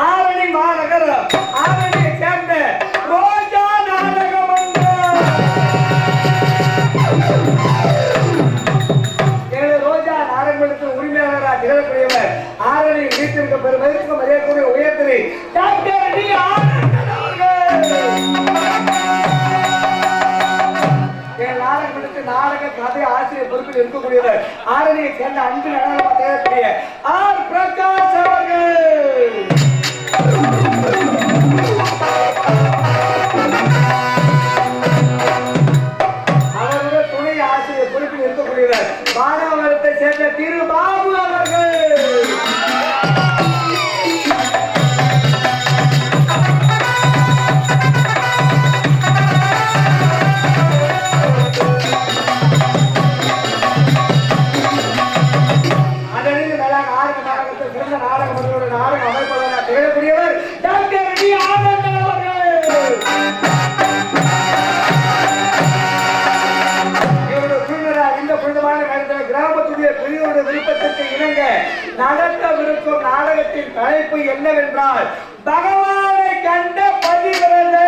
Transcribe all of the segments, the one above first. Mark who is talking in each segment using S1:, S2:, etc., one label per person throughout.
S1: ஆரணி மாநகரம் ஆரணியை சேர்ந்த ரோஜா நாடக மன்றம். எனது ரோஜா நாடகமன்றத்தின் உரிமையாளராக திகழக்கூடியவர் ஆரணி வீட்டிற்கு பெருமதிக்கும் மரியாதைக்குரிய உயர்திரு டாக்டர் டி. ஆனந்தன் அவர்கள். நாடக கதை ஆசிரியர் பொறுப்பில் இருக்கக்கூடியவர் ஆரணியை சேர்ந்த அன்பு நடனக்கூடிய ஆர். பிரகாஷ் அவர்கள். அவருடைய துணை ஆசிரியர் பொறுப்பில் இருக்கக்கூடியவர் மாணவரத்தை சேர்ந்த திரு பாபு அவர்கள். நாடக அமைப்பாளராக திகழக்கூடியவர் டாக்டர் டி. ஆனந்தன் அவர்கள். இவருடைய குழுவினராக இந்த புனிதமான நேரத்தில் கிராமத்துடைய பெரியோருடைய விருப்பத்திற்கு இணங்க நடத்தவிருக்கும் நாடகத்தின் தலைப்பு என்னவென்றால் பகவானை கண்ட பதிவிரதை.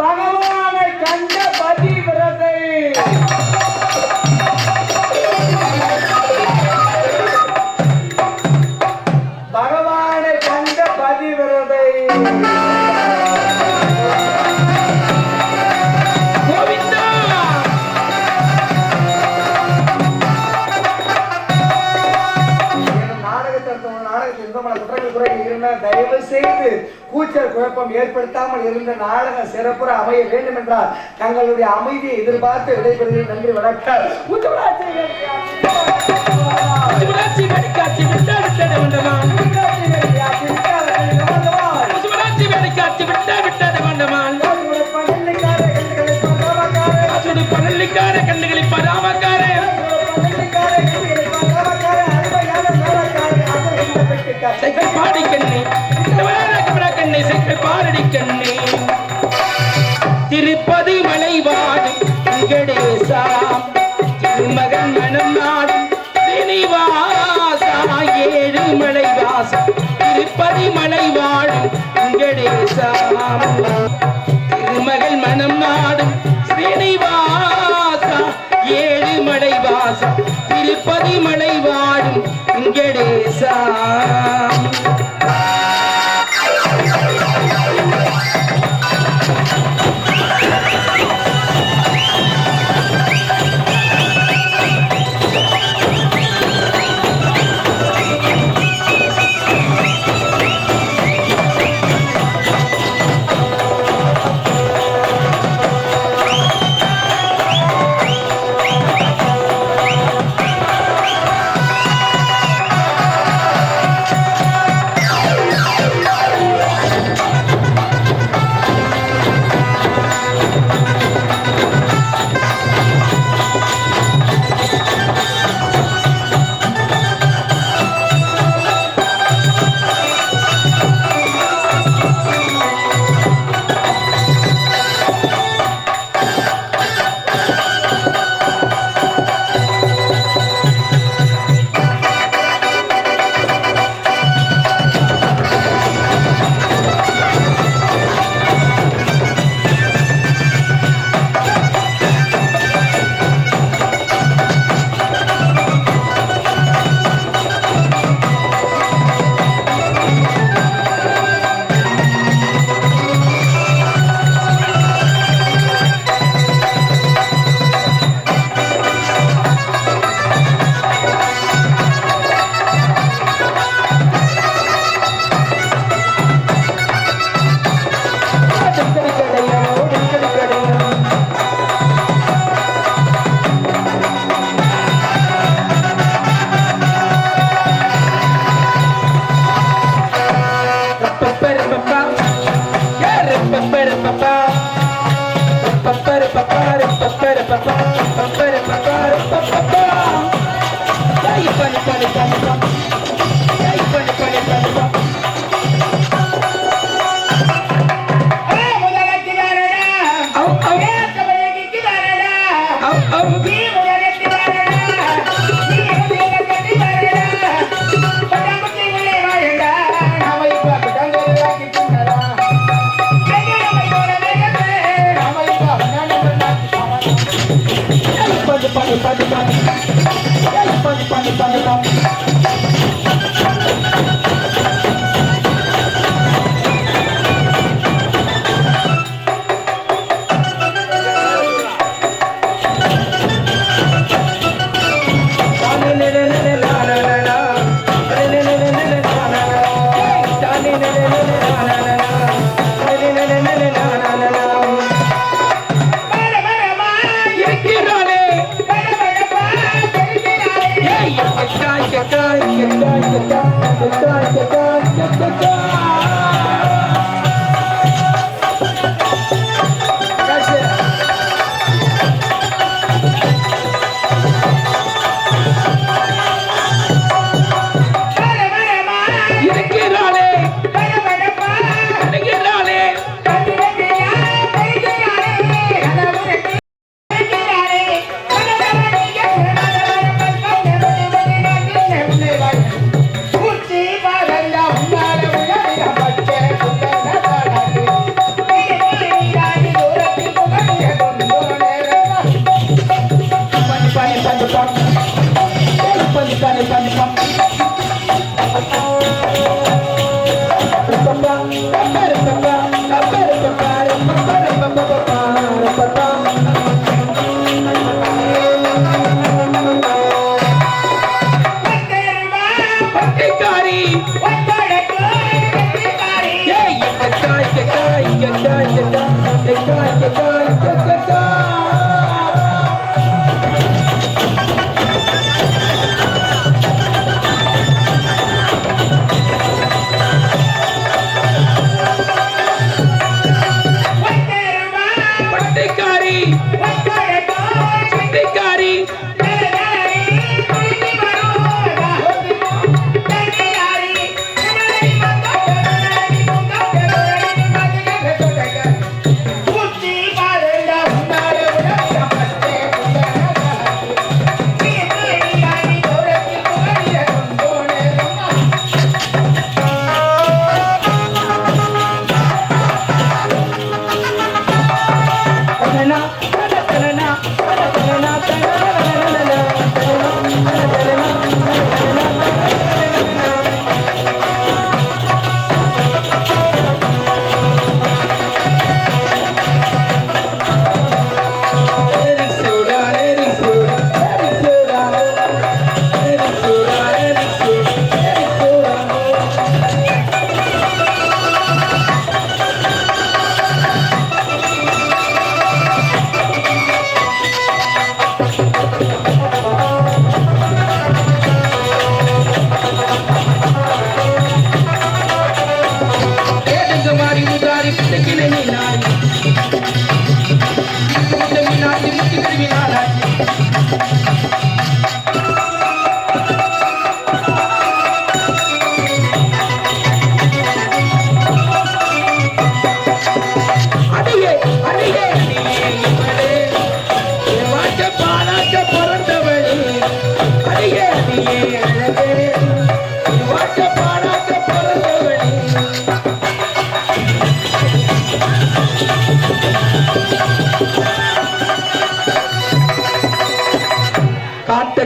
S1: பகவானை கண்ட பதிவிரதை. பகவானை கண்ட பதிவிரதை. தயவு செய்து கூச்சல் குழப்பம் ஏற்படுத்தாமல் இருந்த நாடகம் சிறப்புற அமைய வேண்டும் என்றால் தங்களுடைய அமைதியை எதிர்பார்த்து விடைபெறுகிறேன். நன்றி, வணக்கம். கண்ணுகளை பராமக்கார பாடி கண்ணே கண்ணை சைக்கிள் பாரடி கண்ணே. திருப்பதி மலைவாடு வெங்கடேசா திருமகன் மனம் நாடும் ஸ்ரீனிவாசா ஏழு மலைவாசா திருப்பதி மலைவாடு வெங்கடேசா திருமகள் மனம் நாடும் ஸ்ரீனிவாசா ஏழு மலைவாசா திருப்பதி மலைவாடும் வெங்கடேசா.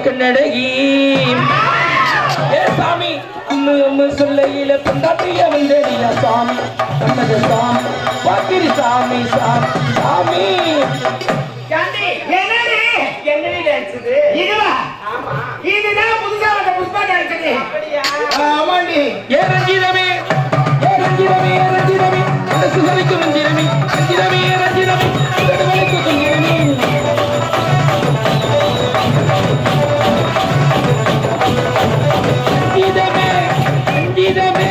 S2: கண்ணடகி சாமி அம்மு சொல்லையில பொண்டாட்டிய வந்தேடியா சாமி கண்ணக சாமி பாக்கிரி சாமி சாமி சாமி
S1: இதுதான் புதுசா வந்த புஷ்பா டான்ஸ். ஆமாண்டி.
S2: ஏ ரஞ்சிதமே ஏ ரஞ்சிதமே ஏ ரஞ்சிதமே அந்த சுகரிக்கு ரஞ்சிதமே ரஞ்சிதமே ஏ ரஞ்சிதமே கடவுளுக்கு ரஞ்சிதமே ரஞ்சிதமே ரஞ்சிதமே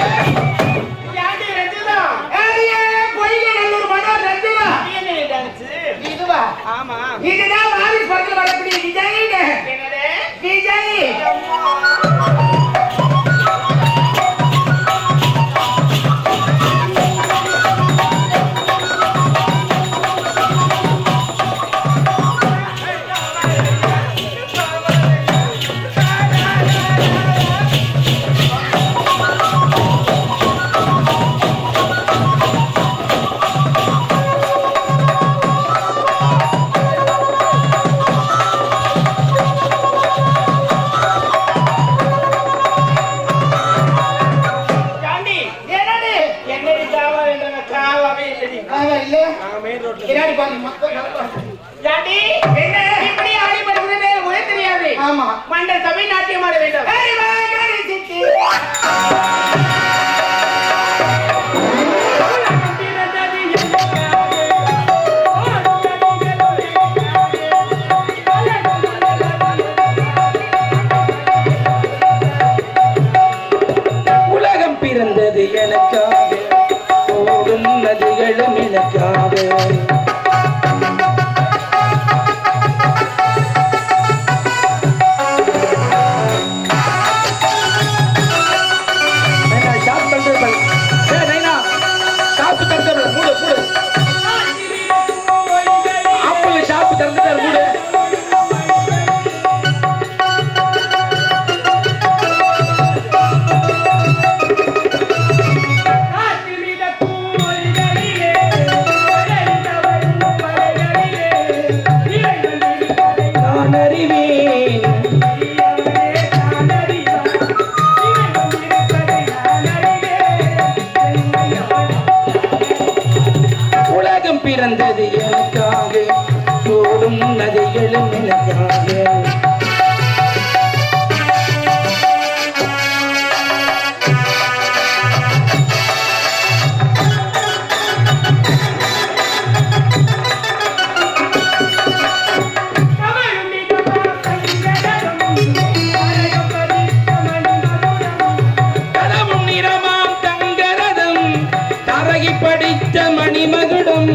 S1: யாடி ரஞ்சிதா ஏரியே பொய்க நல்லூர் மனோ ரஞ்சிதா என்ன டான்ஸ் இதுவா ஆமா இதுதான் வாரிஸ் படத்துல வரக்கூடிய விஜய் என்னது விஜய்
S2: மெயின் ரோட்ல
S1: பின்னாடி பாருங்க மொத்தம் யாண்டி என்ன இப்படி ஆடி படுறது ஒரே தெரியாது ஆமா மண்டல் தமிழ்நாட்டியம் ஆட வேண்டும்
S2: உலகம் பிறந்தது எனக்காக ஓடும் நதிகளும் எனக்காக பிறந்தது எனக்காக ஓடும் நதிகளும் எனக்காக கதவும் நிறமாம் தங்கரதம் தரகி படித்த மணிமகுடம்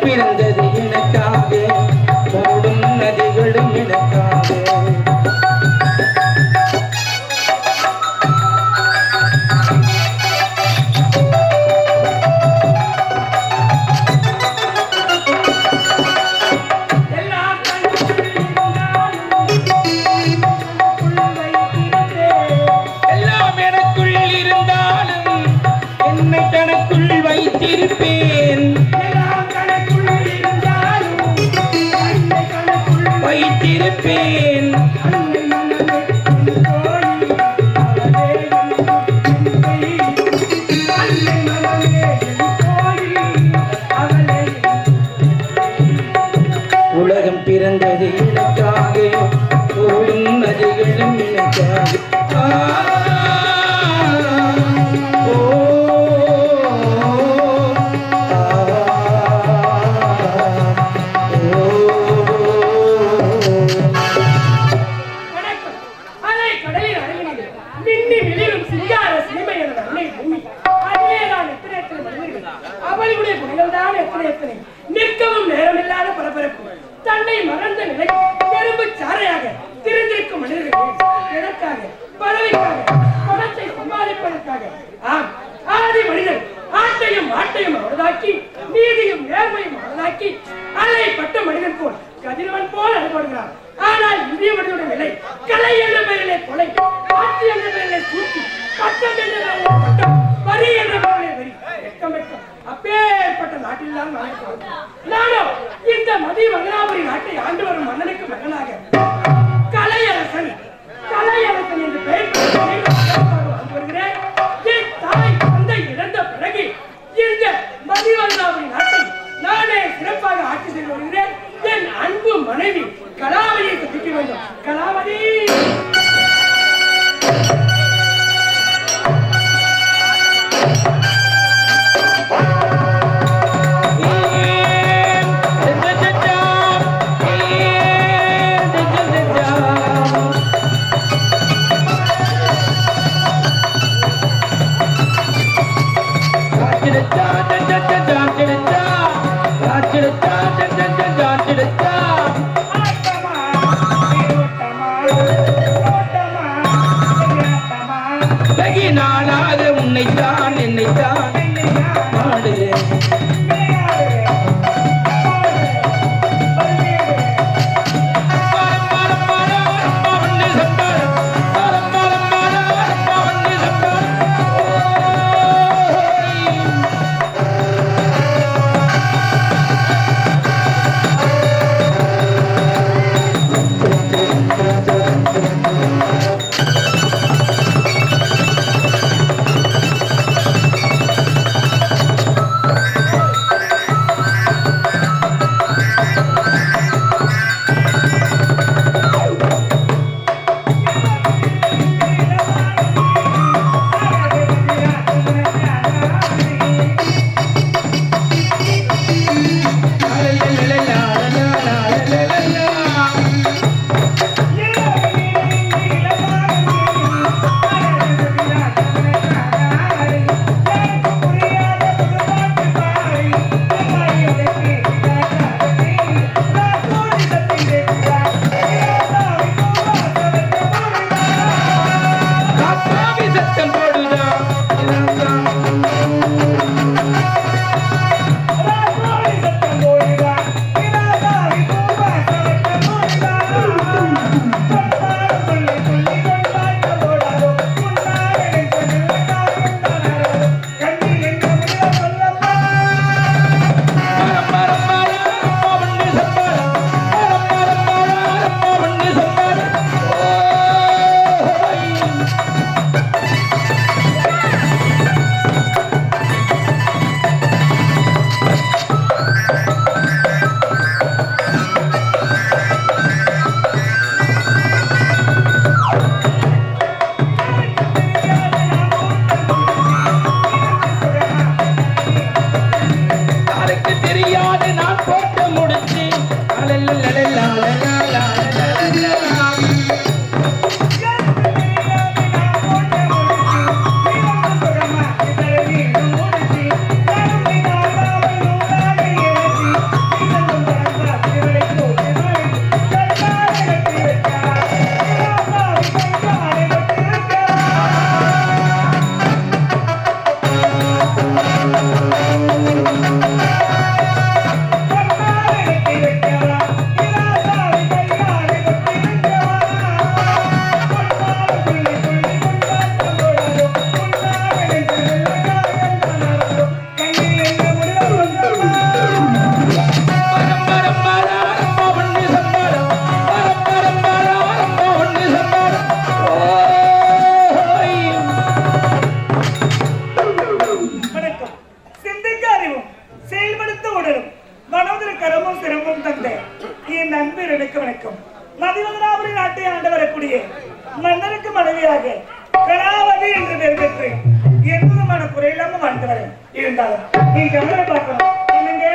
S2: பிறந்தது எனக்காக ஓடும் நதிகளும் எனக்காக எல்லாம் எனக்குள் இருந்தாலும் என்னை தனக்குள் வைத்திருப்பேன் வைத்திருப்பேன் உலகம் பிறந்தது எனக்காக ஓடும் நதிகளும் எனக்காக
S3: நிற்கவும் நேரமில்லாத பரபரப்பு தன்னை மறந்த நிலை எறும்பு சாரையாக திரிந்திருக்கும் மனிதர்கள் எதற்காக பறவைக்காக பணத்தை சம்பாதிப்பதற்காக ஆம் ஆதி மனிதன் ஆட்டையும் ஆட்டையும் அவரதாக்கி நீதியும் நேர்மையும் அவரதாக்கி அலை பட்ட மனிதன் போல் கதிரவன் போல் அனுபடுகிறார். ஆனால் இந்திய மனிதனுடைய நிலை கலை என்ற பெயரிலே கொலை, ஆட்சி என்ற பெயரிலே சூழ்ச்சி, பட்டம் என்ற பெயரிலே பட்டம், வரி என்ற பெயரிலே வரி, வெட்கம் வெட்கம். அப்பேற்பட்ட நாட்டில் தான் நானோ இந்த மதி மங்களாபுரி நாட்டை ஆண்டு வரும் மன்னனுக்கு மகனாக கலையரசன் கலையரசன் என்று பெயர் வருகிறேன். என் தாய் தந்தை இழந்த பிறகு இந்த மதி மங்களாபுரி நாட்டை நானே சிறப்பாக ஆட்சி செய்து வருகிறேன். என் அன்பு மனைவி கலாவதியை சந்திக்க வேண்டும். கலாவதி நானாக உன்னைத்தான் என்னைத்தான் பாடுகிறேன்.
S1: மனைவியாக கலாவதி என்று பெயர் பெற்று எந்த விதமான குறையில்லாம வாழ்ந்து வரேன். இருந்தாலும் நீ கவலை பார்க்கணும். என்னங்க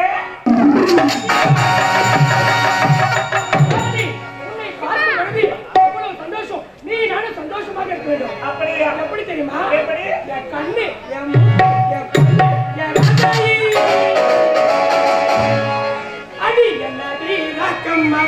S3: உன்னை பார்க்கும் பொழுது எவ்வளவு சந்தோஷம். நீ நானும் சந்தோஷமாக இருக்க வேண்டும்.
S1: அப்படியா?
S3: எப்படி தெரியுமா?
S1: எப்படி?
S3: என் கண்ணு, என் மூக்கு, என் கண்ணு, என் ராஜாயி. அடி என்னடி ராக்கம்மா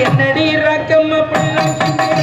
S3: என்னடி ராக்கம்மா பள்ளம் கிளம்புறடி.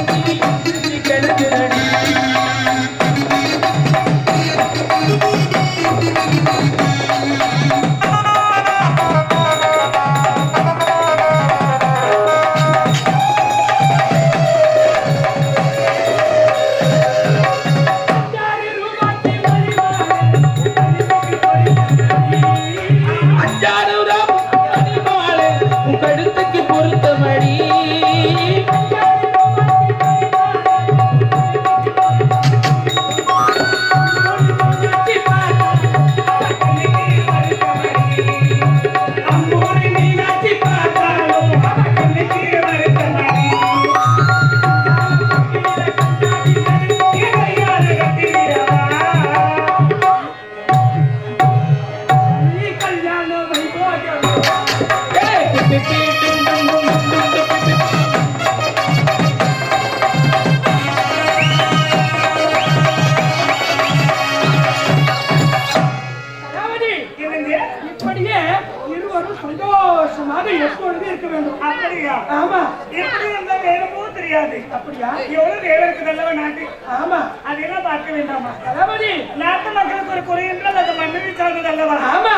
S3: இப்படியே இருவரும் சந்தோஷமாக எப்பொழுது இருக்க வேண்டும்.
S1: அப்படியா?
S3: ஆமா.
S1: எப்படி இருந்தா வேணுமோ தெரியாது.
S3: அப்படியா?
S1: எவ்வளவு வேலை இருக்குதல்லவா நாட்டு.
S3: ஆமா.
S1: அதெல்லாம் பார்க்க வேண்டாமா?
S3: தளபதி,
S1: நாட்டு மக்களுக்கு ஒரு குறை என்றால் அது மன்னரை சார்ந்தது அல்லவா?
S3: ஆமா.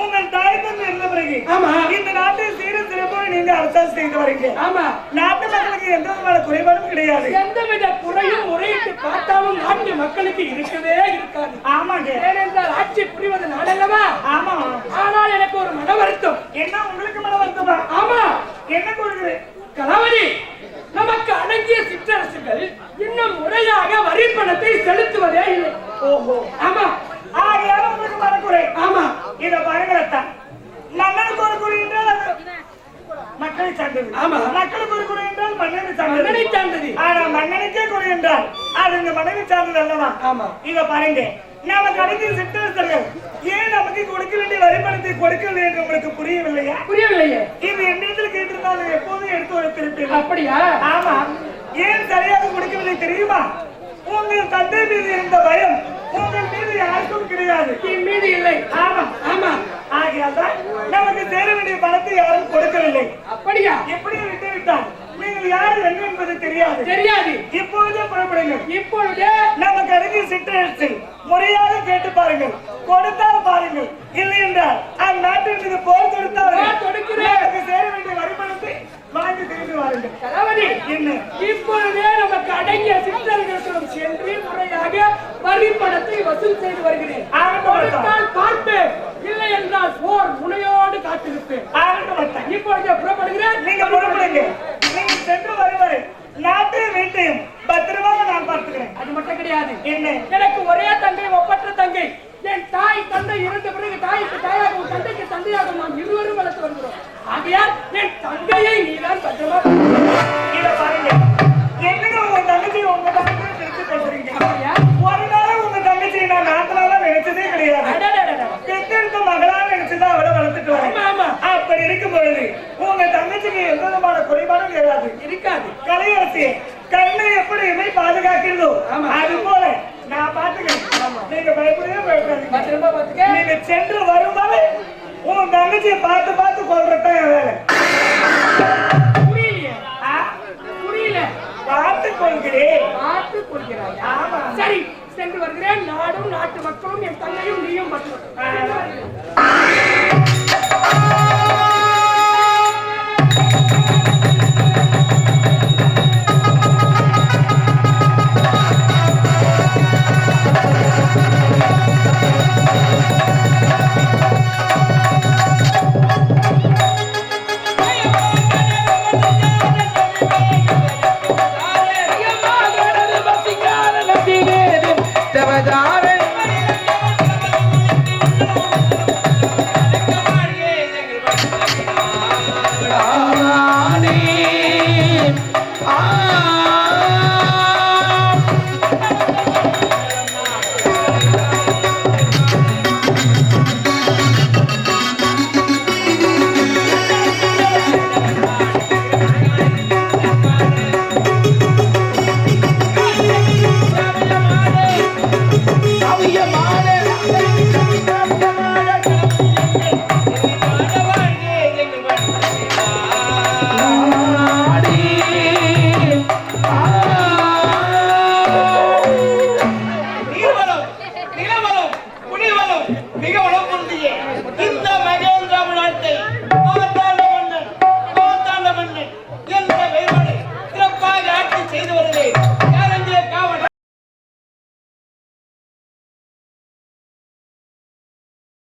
S1: உங்கள் தாய் தந்தை இருந்த பிறகு
S3: ஆமா
S1: இந்த நாட்டை சீரும் சிறப்பாக நீங்க அரசாட்சி செய்து வரீங்க.
S3: ஆமா.
S1: நாட்டு மக்களுக்கு எந்த விதமான குறைபாடும் கிடையாது.
S3: எந்தவித குறையும் முறையிட்டு பார்த்தாலும் நாட்டு மக்களுக்கு இருக்கவே இருக்காது.
S1: ஆமாங்க.
S3: ஏனென்றால் ஆட்சி புரிவது நாடல்லவா?
S1: ஆமா.
S3: ஆனால் எனக்கு ஒரு மன வருத்தம்.
S1: என்ன உங்களுக்கு மன வருத்தமா?
S3: ஆமா.
S1: என்ன கூறுகிறது?
S3: கலாவதி, நமக்கு அடங்கிய சிற்றரசுகள் இன்னும் முறையாக வரி பணத்தை செலுத்துவதே இல்லை.
S1: ஓஹோ.
S3: ஆமா.
S1: ஆகையால உங்களுக்கு மனக்குறை.
S3: ஆமா.
S1: இத பயங்கரத்தான் மன்னனுக்கு ஒரு குறை என்றால் மக்களை சார்ந்தது.
S3: ஆமா.
S1: மக்களுக்கு ஒரு குறை என்றால் மன்னனை
S3: சார்ந்தது.
S1: ஆனா மன்னனுக்கே குறை என்றால் அது இந்த மன்னனை சார்ந்தது அல்லவா?
S3: ஆமா.
S1: இத பாருங்க, நாம கடைசி சிற்றரசர்கள் ஏன் நமக்கு கொடுக்க வேண்டிய வரிப்பணத்தை கொடுக்கவில்லை என்று உங்களுக்கு புரியவில்லையா?
S3: புரியவில்லையே.
S1: இது என்னிடத்தில் கேட்டிருந்தாலும் எப்போதும் எடுத்து வைத்திருப்பேன்.
S3: அப்படியா? ஆமா.
S1: ஏன் சரியாக கொடுக்கவில்லை தெரியுமா? உங்கள் தந்தை மீது இருந்த பயம் உங்கள் மீது யாருக்கும் கிடையாது.
S3: என் மீது இல்லை.
S1: ஆமா.
S3: ஆமா.
S1: ஆகையால்தான் நமக்கு சேர வேண்டிய பணத்தை யாரும் கொடுக்கவில்லை.
S3: அப்படியா?
S1: எப்படி விட்டு விட்டால் நீங்கள் யார் என்ன என்பது தெரியாது.
S3: தெரியாது.
S1: இப்பொழுதே புறப்படுங்கள்.
S3: இப்பொழுதே
S1: நமக்கு அருகே சிற்றரசு முறையாக கேட்டு பாருங்கள். கொடுத்தால் பாருங்கள், இல்லை என்றால் அந்நாட்டின் மீது போர் தொடுத்தால் சேர வேண்டிய வரிப்பணத்தை வாங்கி திரும்பி வாருங்கள்.
S3: தளபதி,
S1: என்ன
S3: இப்பொழுதே நமக்கு அடங்கிய சிற்றரசர்களும் சென்று முறையாக வரி பணத்தை வசூல் செய்து வருகிறேன். கொடுத்தால் பார்ப்பேன், இல்லை என்றால் போர் முனையோடு காத்திருப்பேன். இப்பொழுதே புறப்படுகிறேன்.
S1: நீங்க புறப்படுங்க. நீங்க சென்று வருவரை நாட்டையும் வீட்டையும் பத்திரமாக நான் பார்த்துக்கிறேன்.
S3: அது மட்டும் கிடையாது.
S1: என்ன?
S3: எனக்கு ஒரே தங்கை, ஒப்பற்ற தங்கை, என் தாய் தந்தை இறந்த பிறகு தாய்க்கு தாயாகவும் தந்தைக்கு தந்தையாகவும் நாம் இருவரும் வளர்த்து வருகிறோம். ஆகையால் என் தந்தையை நீதான் பத்திரமா
S1: இத பாருங்க. என்னங்க உங்க தங்கச்சி உங்க தங்கச்சி நினைச்சு பேசுறீங்க?
S3: அப்படியா?
S1: ஒரு நாள் உங்க தங்கச்சி நான் நாட்களால நினைச்சதே கிடையாது.
S3: அடடடடட.
S1: பெத்தெடுத்த மகளா நினைச்சுதான் அவளை வளர்த்துட்டு வரேன்.
S3: ஆமா, ஆமா.
S1: அப்படி இருக்கும் பொழுது உங்க தங்கச்சிக்கு எந்த விதமான குறைபாடும் கிடையாது.
S3: இருக்காது.
S1: கலையரசி கண்ணை எப்படியுமே பாதுகாக்கிறதோ
S3: ஆமா.
S1: அது போல நான் பாத்துக்கிறேன். நீங்க பயப்படவே பயப்படாதீங்க.
S3: பத்திரமா பாத்துக்க.
S1: நீங்க சென்று வரும்போது உன் தங்கச்சியை பார்த்து பார்த்து கொள்ற